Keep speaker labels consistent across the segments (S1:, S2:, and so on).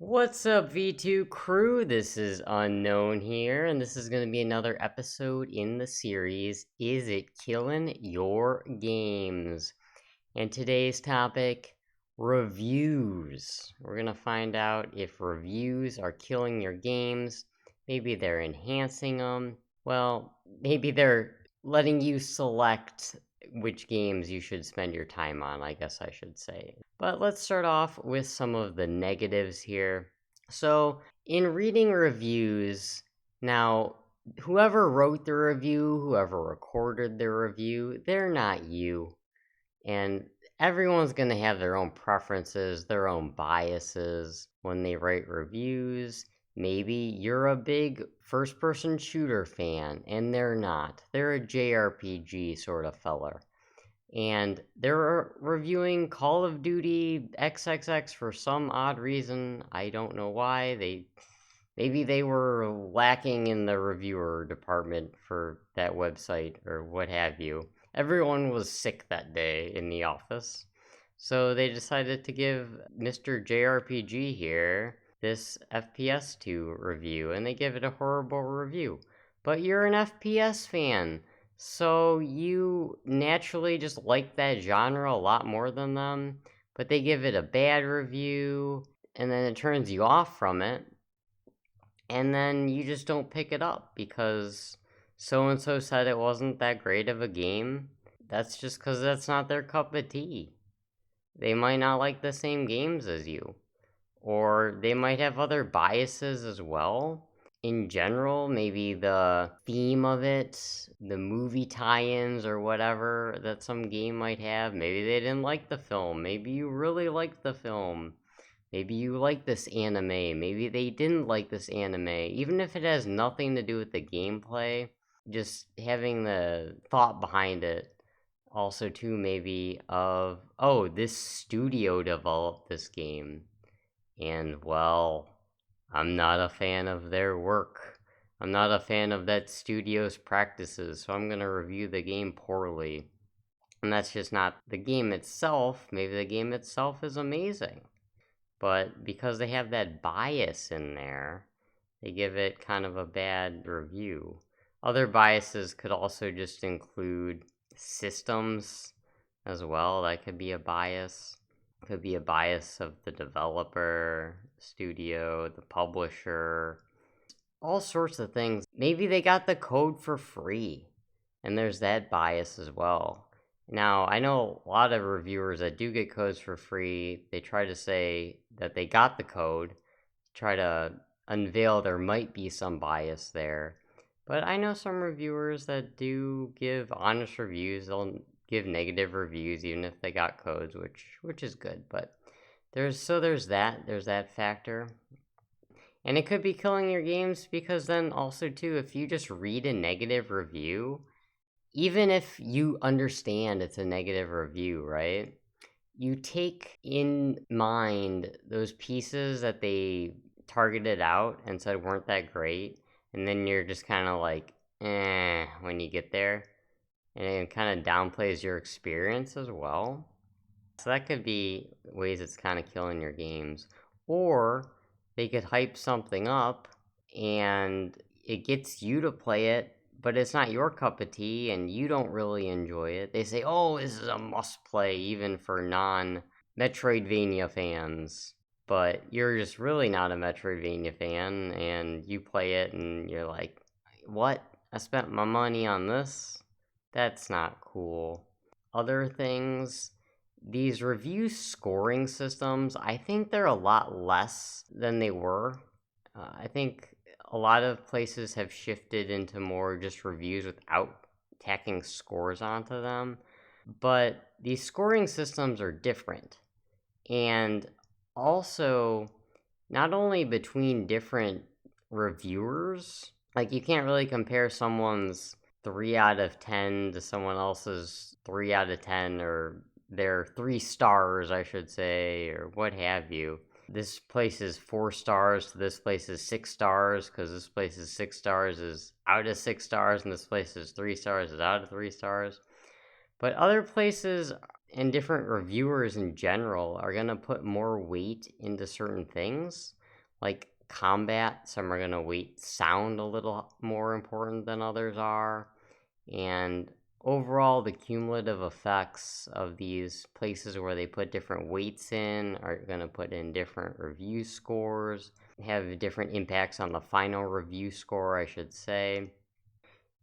S1: What's up, V2 crew? This is Unknown here, and this is going to be another episode in the series Is It Killing Your Games? And today's topic reviews. We're going to find out if reviews are killing your games. Maybe they're enhancing them. Well, maybe they're letting you select which games you should spend your time on, I guess I should say. But let's start off with some of the negatives here. So, in reading reviews, now, whoever wrote the review, whoever recorded the review, they're not you. And everyone's going to have their own preferences, their own biases when they write reviews. Maybe you're a big first person shooter fan, and they're not. They're a JRPG sort of feller. And they're reviewing Call of Duty XXX for some odd reason. I don't know why. Maybe they were lacking in the reviewer department for that website or what have you. Everyone was sick that day in the office. So they decided to give Mr. JRPG here this FPS2 review, and they give it a horrible review. But you're an FPS fan, so you naturally just like that genre a lot more than them, but they give it a bad review, and then it turns you off from it, and then you just don't pick it up because so and so said it wasn't that great of a game. That's just because that's not their cup of tea. They might not like the same games as you, or they might have other biases as well. In general, maybe the theme of it, the movie tie ins or whatever that some game might have, maybe they didn't like the film. Maybe you really liked the film. Maybe you like this anime. Maybe they didn't like this anime. Even if it has nothing to do with the gameplay, just having the thought behind it. Also, too, maybe of, oh, this studio developed this game. And, well, I'm not a fan of their work. I'm not a fan of that studio's practices, so I'm going to review the game poorly. And that's just not the game itself. Maybe the game itself is amazing. But because they have that bias in there, they give it kind of a bad review. Other biases could also just include systems as well. That could be a bias. Could be a bias of the developer, studio, the publisher, all sorts of things. Maybe they got the code for free, and there's that bias as well. Now, I know a lot of reviewers that do get codes for free, they try to say that they got the code, try to unveil there might be some bias there. But I know some reviewers that do give honest reviews. They'll give negative reviews even if they got codes, which is good. But there's that factor. And it could be killing your games because then also too, if you just read a negative review, even if you understand it's a negative review, right? You take in mind those pieces that they targeted out and said weren't that great, and then you're just kind of like, when you get there, and it kind of downplays your experience as well. So that could be ways it's kind of killing your games. Or they could hype something up and it gets you to play it, but it's not your cup of tea and you don't really enjoy it. They say, oh, this is a must play even for non Metroidvania fans. But you're just really not a Metroidvania fan and you play it and you're like, what? I spent my money on this? That's not cool. Other things, these review scoring systems, I think they're a lot less than they were. I think a lot of places have shifted into more just reviews without tacking scores onto them. But these scoring systems are different. And also, not only between different reviewers, like you can't really compare someone's 3 out of 10 to someone else's 3 out of 10, or their 3 stars, I should say, or what have you. This place is 4 stars to this place is 6 stars because this place is 6 stars is out of 6 stars, and this place is 3 stars is out of 3 stars. But other places and different reviewers in general are going to put more weight into certain things. like combat. Some are gonna sound a little more important than others are. And overall, the cumulative effects of these places where they put different weights in are going to put in different review scores, have different impacts on the final review score, I should say.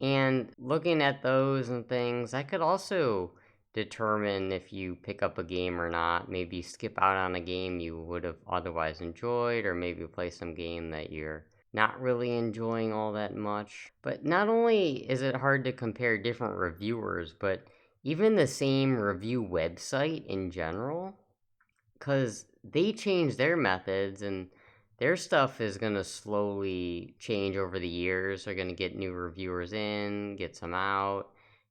S1: And looking at those and things, I could also determine if you pick up a game or not. Maybe skip out on a game you would have otherwise enjoyed, or maybe play some game that you're not really enjoying all that much. But not only is it hard to compare different reviewers, but even the same review website in general, because they change their methods and their stuff is going to slowly change over the years. They're going to get new reviewers in, get some out,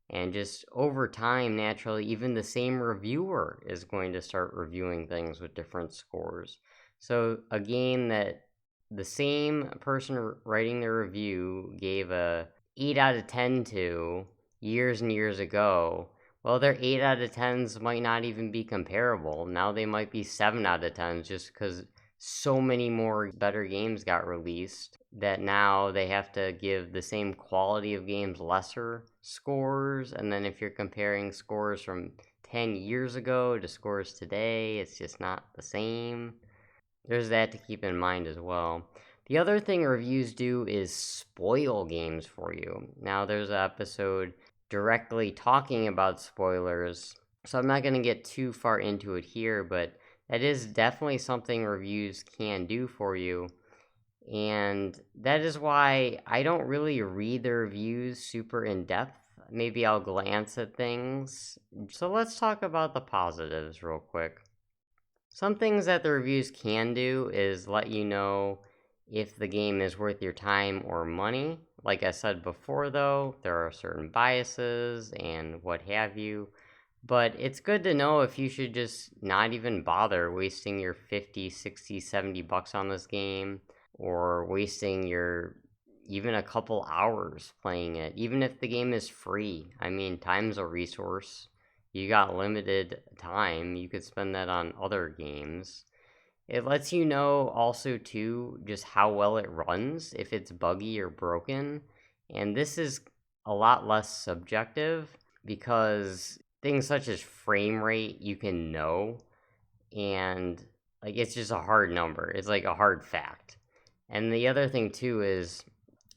S1: and just over time, naturally, even the same reviewer is going to start reviewing things with different scores. So a game that the same person writing the review gave a 8 out of 10 to years and years ago, well, their 8 out of 10s might not even be comparable. Now they might be 7 out of 10s just because so many more better games got released that now they have to give the same quality of games lesser scores. And then if you're comparing scores from 10 years ago to scores today, it's just not the same. There's that to keep in mind as well. The other thing reviews do is spoil games for you. Now, there's an episode directly talking about spoilers, so I'm not going to get too far into it here, but that is definitely something reviews can do for you. And that is why I don't really read the reviews super in depth. Maybe I'll glance at things. So let's talk about the positives real quick. Some things that the reviews can do is let you know if the game is worth your time or money. Like I said before, though, there are certain biases and what have you. But it's good to know if you should just not even bother wasting your 50, 60, 70 bucks on this game, or wasting your even a couple hours playing it, even if the game is free. I mean, time's a resource. You got limited time, you could spend that on other games. It lets you know also too just how well it runs, if it's buggy or broken. And this is a lot less subjective because things such as frame rate you can know, and like it's just a hard number. It's like a hard fact. And the other thing too is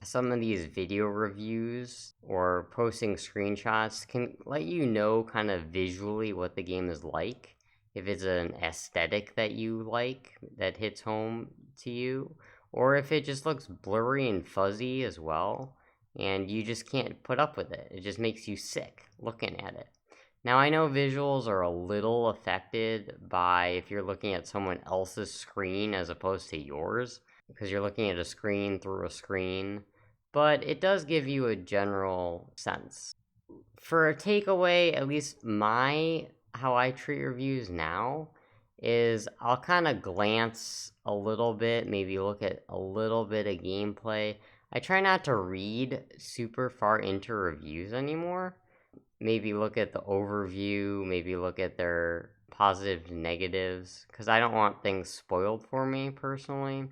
S1: some of these video reviews or posting screenshots can let you know kind of visually what the game is like. If it's an aesthetic that you like that hits home to you, or if it just looks blurry and fuzzy as well, and you just can't put up with it. It just makes you sick looking at it. Now, I know visuals are a little affected by if you're looking at someone else's screen as opposed to yours, because you're looking at a screen through a screen, but it does give you a general sense. For a takeaway, at least how I treat reviews now is I'll kind of glance a little bit, maybe look at a little bit of gameplay. I try not to read super far into reviews anymore. Maybe look at the overview, maybe look at their positives, negatives, because I don't want things spoiled for me personally.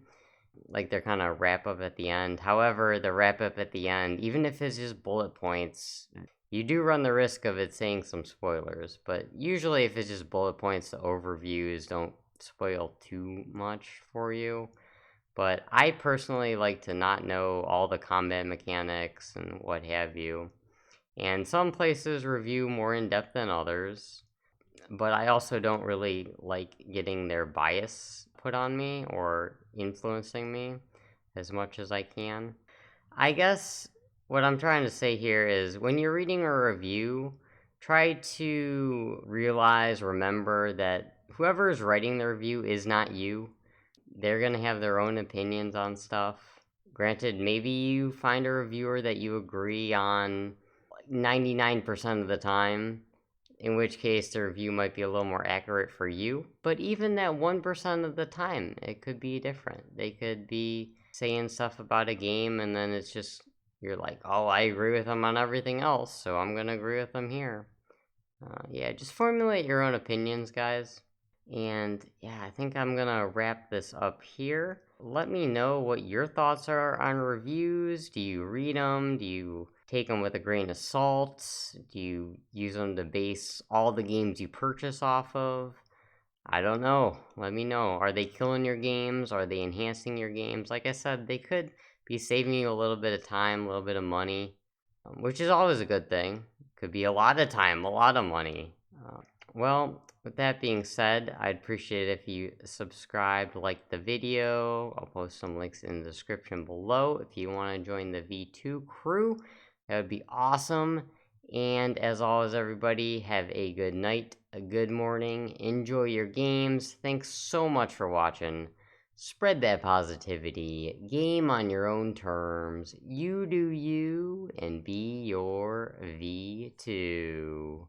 S1: Like they're kind of wrap up at the end. However, the wrap up at the end, even if it's just bullet points, you do run the risk of it saying some spoilers. But usually, if it's just bullet points, the overviews don't spoil too much for you. But I personally like to not know all the combat mechanics and what have you. And some places review more in depth than others. But I also don't really like getting their bias put on me or influencing me as much as I can. I guess what I'm trying to say here is when you're reading a review, try to remember that whoever is writing the review is not you. They're going to have their own opinions on stuff. Granted, maybe you find a reviewer that you agree on 99% of the time, in which case the review might be a little more accurate for you. But even that 1% of the time, it could be different. They could be saying stuff about a game, and then it's just, you're like, oh, I agree with them on everything else, so I'm going to agree with them here. Yeah, just formulate your own opinions, guys. And yeah, I think I'm gonna wrap this up here. Let me know what your thoughts are on reviews. Do you read them? Do you take them with a grain of salt? Do you use them to base all the games you purchase off of? I don't know. Let me know. Are they killing your games? Are they enhancing your games? Like I said, they could be saving you a little bit of time, a little bit of money, which is always a good thing. Could be a lot of time, a lot of money. Well, with that being said, I'd appreciate it if you subscribed, like the video. I'll post some links in the description below if you want to join the V2 crew. That would be awesome. And as always, everybody, have a good night, a good morning. Enjoy your games. Thanks so much for watching. Spread that positivity. Game on your own terms. You do you, and be your V2.